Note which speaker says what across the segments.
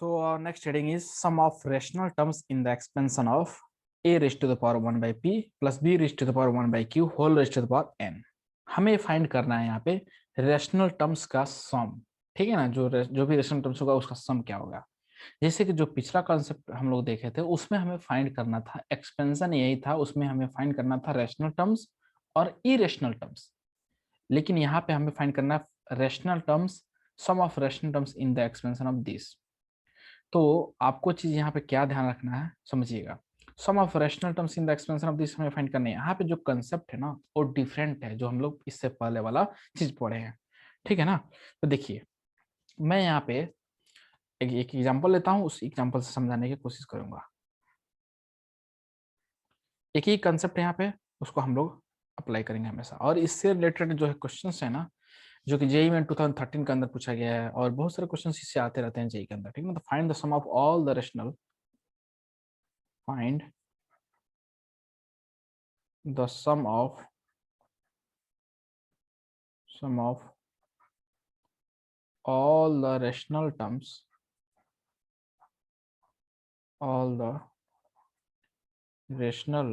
Speaker 1: So our next heading is sum of rational terms in the expansion of a raised to the power 1 by p plus b raised to the power 1 by q whole raised to the power n. हमें find करना है यहाँ पे rational terms का सम, ठीक है ना। जो भी रेशनल टर्म्स होगा उसका सम क्या होगा। जैसे कि जो पिछला कॉन्सेप्ट हम लोग देखे थे उसमें हमें फाइंड करना था, एक्सपेंशन यही था, उसमें हमें फाइंड करना था रेशनल टर्म्स और इरेशनल टर्म्स। लेकिन यहाँ पे हमें फाइंड करना है rational terms, sum of rational terms in the expansion of this. तो आपको चीज यहाँ पे क्या ध्यान रखना है, समझिएगा। Sum of rational terms in the expansion of this हमें फाइंड करने हैं। यहाँ पे जो कंसेप्ट है ना वो डिफरेंट है जो हम लोग इससे पहले वाला चीज पढ़े हैं, ठीक है ना। तो देखिए मैं यहाँ पे एक एग्जांपल लेता हूँ, उस एग्जांपल से समझाने की कोशिश करूंगा। एक ही कंसेप्ट यहाँ पे उसको हम लोग अप्लाई करेंगे हमेशा, और इससे रिलेटेड जो है क्वेश्चंस है ना, जो कि जेई में 2013 के अंदर पूछा गया है, और बहुत सारे क्वेश्चंस इससे आते रहते हैं जेई के अंदर, ठीक है ना। तो find the sum of all the rational, find the sum of all the rational terms, all the rational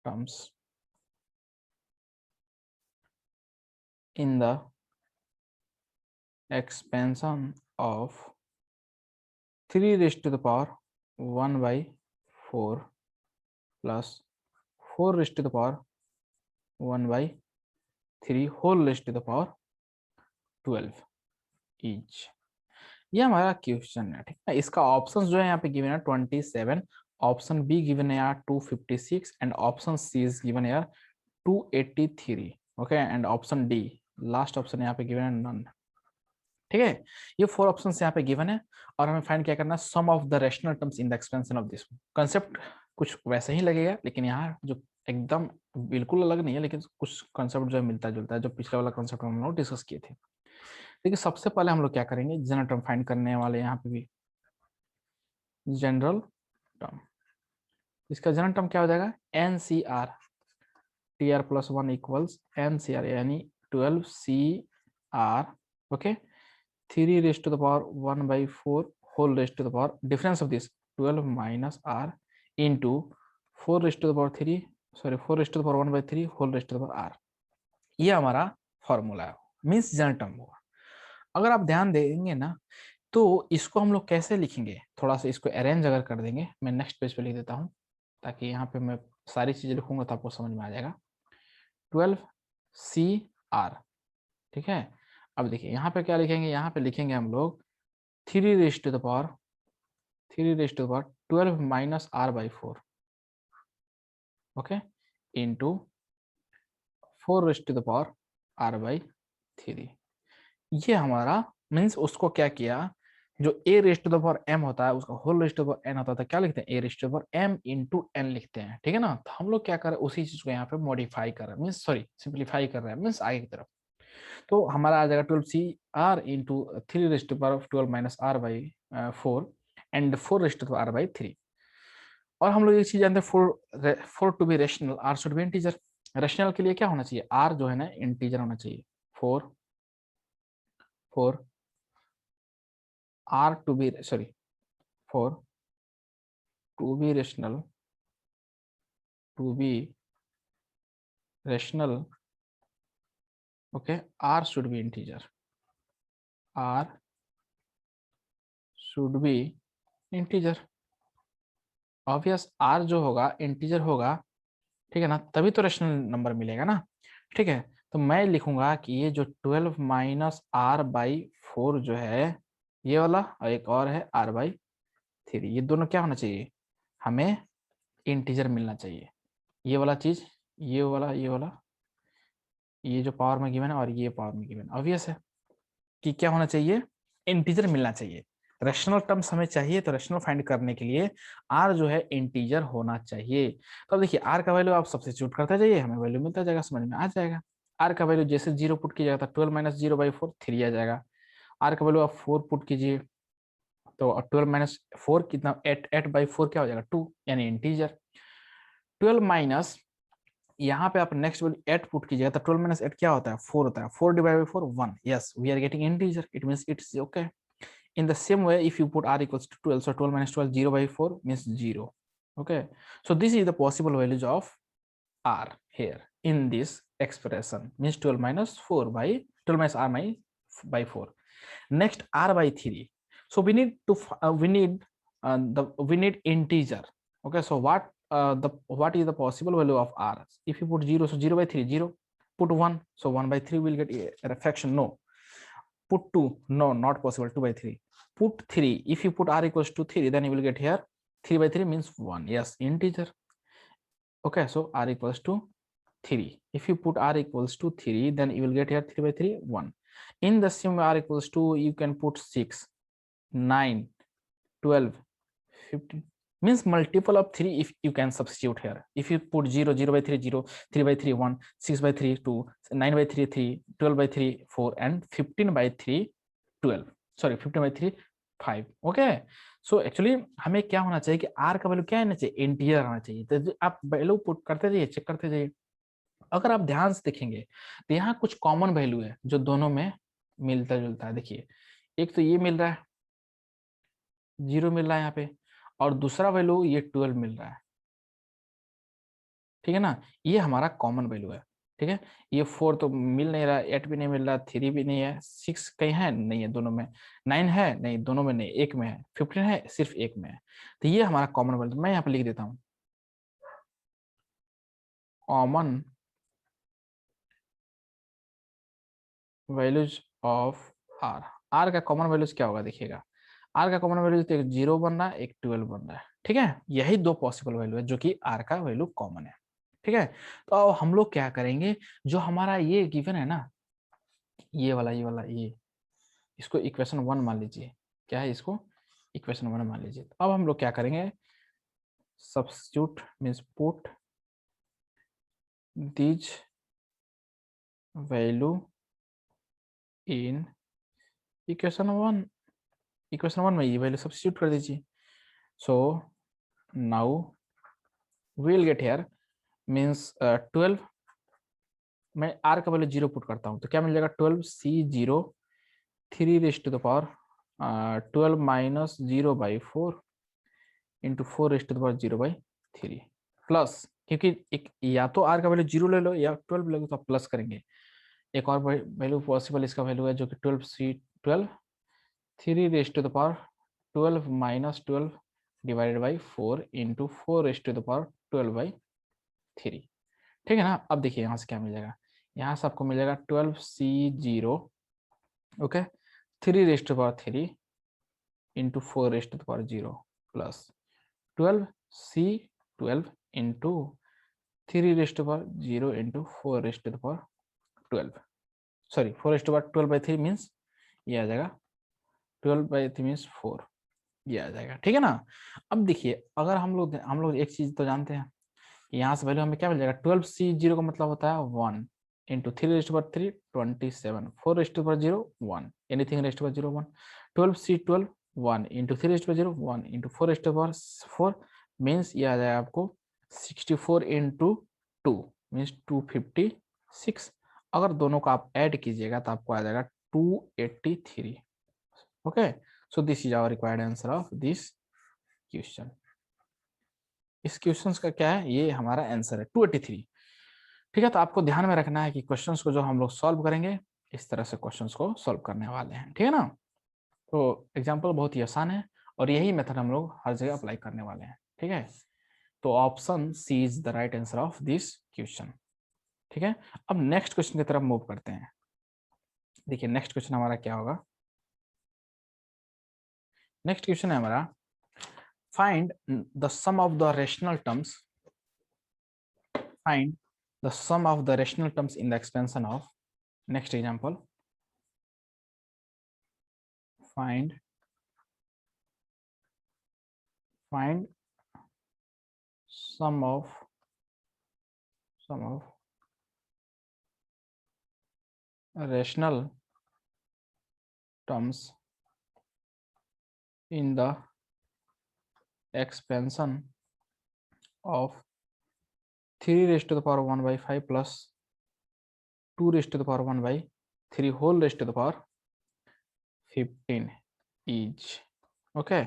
Speaker 1: terms in the expansion of 3 raised to the power 1 by 4 plus 4 raised to the power 1 by 3 whole raised to the power 12 each। ये हमारा question है, ठीक है। इसका options जो है यहाँ पे गिवन है 27, ऑप्शन बी गिवन है यार 256 and option C is given है यार 283, okay, and option D last option यहाँ पे गिवन है नन, ठीक है। ये 4 ऑप्शन यहाँ पे गिवन है और हमें फाइंड क्या करना है, sum of the rational terms in the expansion of this. Concept कुछ वैसे ही लगेगा, लेकिन यहाँ जो एकदम बिल्कुल अलग नहीं है, लेकिन कुछ कंसेप्ट जो है मिलता जुलता है जो पिछले वाला कंसेप्ट हम लोग डिस्कस किए थे। देखिए सबसे पहले हम लोग क्या करेंगे, जनरल टर्म फाइंड करने वाले यहाँ पे भी जनरल टर्म। इसका जनरल टर्म क्या हो जाएगा, N C R T R plus 1 equals N C R, यानी 12 C R, okay, 3 raise to the power 1 by 4 whole raise to the power difference of this 12 minus R into 4 raise to the power 3, sorry 4 raise to the power 1 by 3 whole raise to the power R. ये हमारा formula है, means general term होगा। अगर आप ध्यान देंगे ना तो इसको हम लोग कैसे लिखेंगे, थोड़ा सा इसको अरेंज अगर कर देंगे, मैं नेक्स्ट पेज पे लिख देता हूँ ताकि यहाँ पे मैं सारी चीजें लिखूंगा तो आपको समझ में आ जाएगा। 12 सी आर, ठीक है। अब देखिए यहाँ पे क्या लिखेंगे, यहाँ पे लिखेंगे हम लोग 3 raise to the power 12 minus R by 4, okay, into 4 raise to the power R by 3। ये हमारा मीन्स उसको क्या किया, जो a raise to the power m होता है उसका whole raise to the power n होता है, क्या लिखते हैं a raise to the power m into n लिखते हैं, ठीक है ना। तो हम लोग क्या कर रहे हैं, उसी चीज को यहाँ पे मॉडिफाई कर रहे हैं, मीन्स सॉरी सिंप्लीफाई कर रहे हैं, मीन्स आगे की तरफ। तो हमारा आ जाएगा 12 C R into 3 raise to power 12 minus R by 4 and 4 raise to R by 3। और हम लोग एक चीज जानते हैं, for to be rational R should be integer. Rational के लिए क्या होना चाहिए, आर जो है ना इंटीजर होना चाहिए। 4 R to be, sorry, for to be rational, okay, R should be integer, R should be integer, obvious R जो होगा इंटीजर होगा, ठीक है ना, तभी तो रेशनल नंबर मिलेगा ना, ठीक है। तो मैं लिखूंगा कि ये जो 12 माइनस आर बाई 4 जो है ये वाला, और एक और है आर बाई 3, ये दोनों क्या होना चाहिए, हमें इंटीजर मिलना चाहिए। ये वाला चीज, ये वाला, ये जो पावर में गिवन है और ये पावर में गिवन, ऑब्वियस है कि क्या होना चाहिए, इंटीजर मिलना चाहिए। रैशनल टर्म्स हमें चाहिए, तो रैशनल फाइंड करने के लिए आर जो है इंटीजर होना चाहिए। तो अब देखिए आर का वैल्यू आप सब्स्टिट्यूट करते जाइए, हमें वैल्यू मिलता जाएगा, समझ में आ जाएगा। आर का वैल्यू जैसे 0 पुट कीजिएगा तो 12 माइनस 0 बाई 4 3 आ जाएगा। आर का वैल्यू आप 4 पुट कीजिए तो 12 माइनस 4 कितना, 8 बाई 4 क्या हो जाएगा 2, यानी इंटीजर। 12 माइनस यहाँ पे आप नेक्स्ट वैल्यू 8 पुट कीजिएगा तो 12 माइनस 8 क्या होता है 4 होता है, 4 divide by 4 1, yes we are getting integer, it means it's okay. In the same way, if you put r equals to 12, so 12 minus 12, 0 by 4 means 0. Okay, so this is the possible values of r here in this expression, means 12 minus 4 by 12 minus r by 4. Next, r by 3. So we need to we need integer. Okay, so what is the possible value of r? If you put 0, so 0 by 3, 0. Put 1, so 1 by 3 will get a fraction. No. Put 2, no, not possible. 2 by 3. Put 3. If you put r equals to 3, then you will get here 3 by 3 means 1. Yes, integer. Okay, so r equals to 3. If you put r equals to 3, then you will get here 3 by 3, 1. In the same r equals to, you can put 6, 9, 12, 15, means multiple of 3. If you can substitute here, if you put 0, 0 by 3, 0, 3 by 3, 1, 6 by 3, 2, 9 by 3, 3, 12 by 3, 4, and 15 by 3, 12. Sorry, 15 by 3, 5. Okay, so actually हमें क्या होना चाहिए कि r का value क्या आना चाहिए, integer आना चाहिए. तो आप वैल्यू पुट करते जाइए, चेक करते जाइए. अगर आप ध्यान से देखेंगे तो यहाँ कुछ कॉमन वैल्यू है जो दोनों में मिलता जुलता है. देखिए, एक तो ये मिल रहा है, 0 मिल रहा है यहाँ पे, और दूसरा वैल्यू ये 12 मिल रहा है. ठीक है ना, ये हमारा कॉमन वैल्यू है. ठीक है, ये 4 तो मिल नहीं रहा, 8 भी नहीं मिल रहा, 3 भी नहीं है, 6 कहीं है नहीं है, दोनों में. 9 है नहीं, दोनों में नहीं, एक में है. 15 है, सिर्फ एक में है. तो ये हमारा कॉमन वैल्यू. मैं यहाँ पे लिख देता हूँ common values of R. R का कॉमन वैल्यूज क्या होगा, देखिएगा. आर का कॉमन वैल्यूज तो एक 0 बन रहा है, एक 12 बन रहा है. ठीक है, यही दो पॉसिबल वैल्यू है जो कि आर का वैल्यू कॉमन है. ठीक है, तो अब हम लोग क्या करेंगे, जो हमारा ये गिवन है ना, ये वाला ये, इसको इक्वेशन 1 मान लीजिए. क्या है, इसको इक्वेशन 1 मान लीजिए. तो अब हम लोग क्या करेंगे, substitute means put these value in equation 1. Equation 1 में ये वैल्यू सब्स्टिट्यूट कर दीजिए. So now we will get here means 12. मैं r का वैल्यू 0 पुट करता हूं तो क्या मिल जाएगा, 12 C0 3 raised to the power 12 minus 0 by 4 into 4 raised to the power 0 by 3 plus, क्योंकि एक या तो r का वैल्यू 0 ले लो या 12 ले लो, तो आप प्लस करेंगे. एक और वैल्यू पॉसिबल इसका वैल्यू है जो कि 12 3 raised to the power 12 minus 12 divided by 4 into 4 raised to the power 12 by 3. ठीक है ना. अब देखिए यहाँ से क्या मिल जाएगा, यहाँ से आपको मिल जाएगा 12C0 okay 3 raised to power 3 into 4 raised to power 0 plus 12C12 into 3 raised to power 0 into 4 raised to power 12. Sorry 4 raised to power 12 by 3 means ये आ जाएगा 12 बाई 3 मीन्स 4, ये आ जाएगा. ठीक है ना. अब देखिए, अगर हम लोग एक चीज तो जानते हैं, यहाँ से वैल्यू हमें क्या मिल जाएगा, 12C0 का मतलब होता है 1 इंटू 3 रेस्ट पर 3 27, 4 रेस्ट पर 0 1, एनीथिंग रेस्ट पर 0 1, 12C12 1 इंटू 3 रेस्ट पर 0 1 इंटू 4 रेस्ट पर 4 मीन्स ये आ जाएगा आपको 64 इंटू 2 मीन्स 256. अगर दोनों का आप ऐड कीजिएगा तो आपको आ जाएगा 283. Okay, so this is our required answer of this question. इस क्वेश्चन का क्या है, ये हमारा आंसर है 283. ठीक है, तो आपको ध्यान में रखना है कि क्वेश्चंस को जो हम लोग सॉल्व करेंगे, इस तरह से क्वेश्चंस को सॉल्व करने वाले हैं. ठीक है ना. तो एग्जांपल बहुत ही आसान है और यही मेथड हम लोग हर जगह अप्लाई करने वाले हैं. ठीक है, तो option C is the right answer of this question. ठीक है, अब नेक्स्ट क्वेश्चन की तरफ मूव करते हैं. देखिए नेक्स्ट क्वेश्चन हमारा क्या होगा. नेक्स्ट क्वेश्चन है हमारा, find the sum of the rational terms, find the sum of the rational terms in the expansion of. Next example, find sum of rational terms in the expansion of 3 raised to the power 1 by 5 plus 2 raised to the power 1 by 3 whole raised to the power 15. Is. Okay,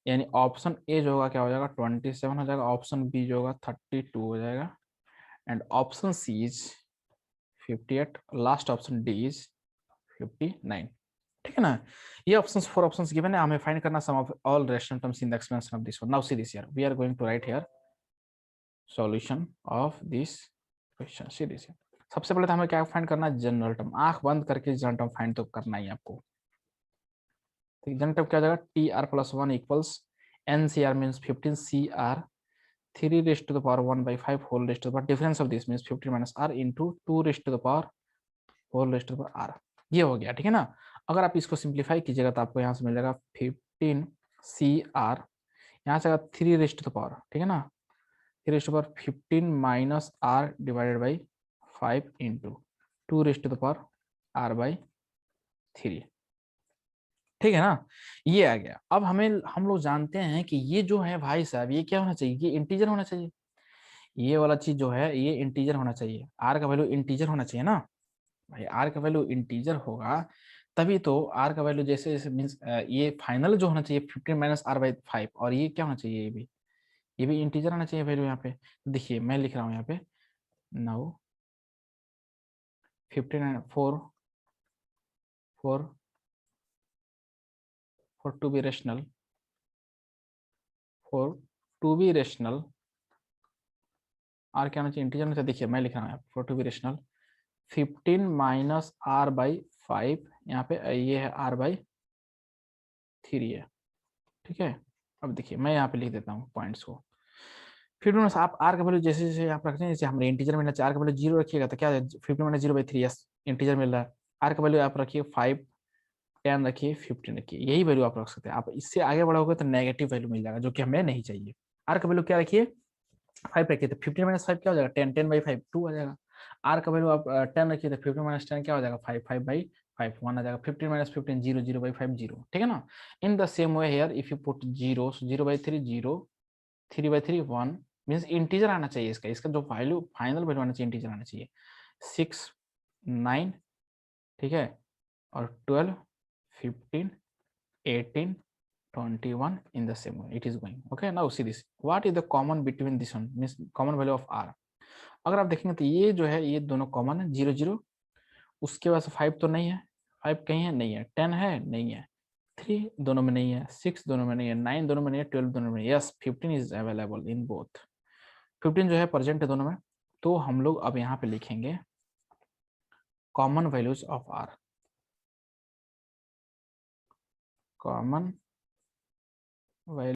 Speaker 1: यानी option A जो होगा क्या हो जाएगा 27 हो जाएगा, option B जो होगा 32 हो जाएगा, and option C is 58, last option D is 59। ठीक है ना। ये ऑप्शंस, फोर ऑप्शंस गिवन है, हमें फाइंड करना sum of all rational terms in the expansion of this one. Now see this here, we are going to write here solution of this question. See this here, सबसे पहले तो हमें क्या find करना है, जनरल टर्म। आंख बंद करके जनरल टर्म फाइंड तो करना ही आपको। ठीक, जनरल टर्म क्या हो जाएगा, T R plus 1 equals N C R means 15 C R 3 raised to the power 1/5 whole raised to the power, difference of this means 15 minus r into 2 raised to the power whole raised to the power r। ये हो गया, ठीक है ना। अगर आप इसको simplify कीजिएगा तो आपको यहाँ से मिल जाएगा 15 सी आर, यहाँ से आएगा 3 raised to the power, ठीक है ना, 3 raised to the power 15 minus R divided by 5 into 2 raised to the power r by 3। ठीक है ना, ये आ गया। अब हमें, हम लोग जानते हैं कि ये जो है भाई साहब, ये क्या होना चाहिए, ये इंटीजर होना चाहिए। ये वाला चीज जो है ये इंटीजर होना चाहिए, आर का वैल्यू इंटीजर होना चाहिए ना भाई। आर का वैल्यू इंटीजर होगा तभी तो आर का वैल्यू जैसे जैसे मीन्स ये फाइनल जो होना चाहिए 15 माइनस आर बाई 5, और ये क्या होना चाहिए, ये भी इंटीजर होना चाहिए वैल्यू यहाँ पे। देखिए मैं लिख रहा हूँ यहाँ पे, now 15 four four for to be rational, for to be rational R क्या होना चाहिए, इंटीजर होना चाहिए। देखिए मैं लिख रहा हूँ for to be rational 15 minus R by 5, यहाँ पे ये है आर बाई 3 है। ठीक है, अब देखिए मैं यहाँ पे लिख देता हूँ पॉइंट्स को। फिर आप आर का वैल्यू जैसे जैसे आप रखते हैं, जैसे हमारे इंटीजर मिलना चाहिए, आर का वैल्यू 0 रखिएगा तो क्या है 15 माइनस 0/3, यस इंटीजर मिल रहा है। आर का वैल्यू आप रखिए 5, 10 रखिए, 15 रखिए, यही वैल्यू आप रख सकते हैं। आप इससे आगे बढ़ोगे तो नेगेटिव वैल्यू मिल जाएगा, जो कि हमें नहीं चाहिए। आर का वैल्यू क्या रखिए 5 रखिए, तो 15 माइनस 5 क्या हो जाएगा 10, 10/5 2 आ जाएगा। आर का वैल्यू आप 10 रखिए तो 15 माइनस 10 क्या हो जाएगा 5, 5/5 1 आ जाएगा। 15 माइनस 15 0, 0/5 0, ठीक है ना। In the same way here if you put 0, 0/3 0, 3/3 1, means integer आना चाहिए इसका, इसका जो वैल्यू फाइनल वैल्यू आना चाहिए इंटीजर आना चाहिए। 6 9, ठीक है, और 12 15 18 21 in the same way it is going। okay, now see this, what is the common between this one, means common value of r। अगर आप देखेंगे तो ये जो है ये दोनों कॉमन है, 0 0, उसके बाद 5 तो नहीं है, 5 कहीं है नहीं है, 10 है नहीं है, 3 दोनों में नहीं है, 6 दोनों में नहीं है, 9 दोनों में नहीं है, 12 दोनों में, yes 15 is available in both. 15 जो है प्रेजेंट है दोनों में। तो हम लोग अब यहाँ पे लिखेंगे common values of R, common value